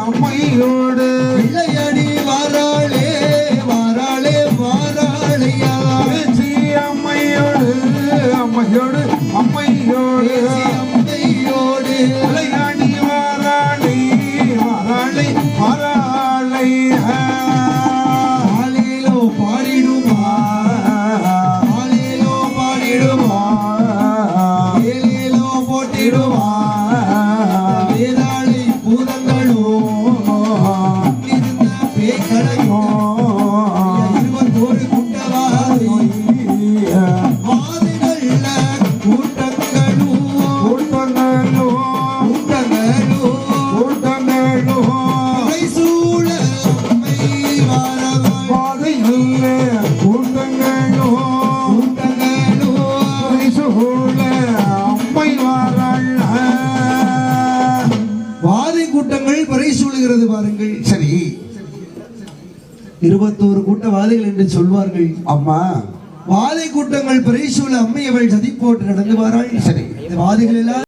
அம்மையோடு பிள்ளையடி வாராளே வாராளே வாராளையா பேச்சி அம்மையோடு அம்மையோடு அம்மையோடு அம்மையோடு பிள்ளையாடி வாராளை வாராளை வாராளை ஆலேலோ பாடிடுமா ஆலேலோ பாடிடுமா ஏலேலோ போட்டிடுமா வேதாளை பூதங்களும் இருந்த பேய்களையும் 21 குட்டவாதி வாதிகள்ல கூட்டங்களும் சூழ அம்மை வாரவாய் வாதை கூட்டங்கள் பறை சூழுகிறது பாருங்கள். சரி 21 கூட்டவாதிகள் என்று சொல்வார்கள். அம்மா வாதை கூட்டங்கள் பறை சூழ அம்மை அவள் சதி போட்டு நடந்து வாராள். சரி இந்த வாதிகள் எல்லாம்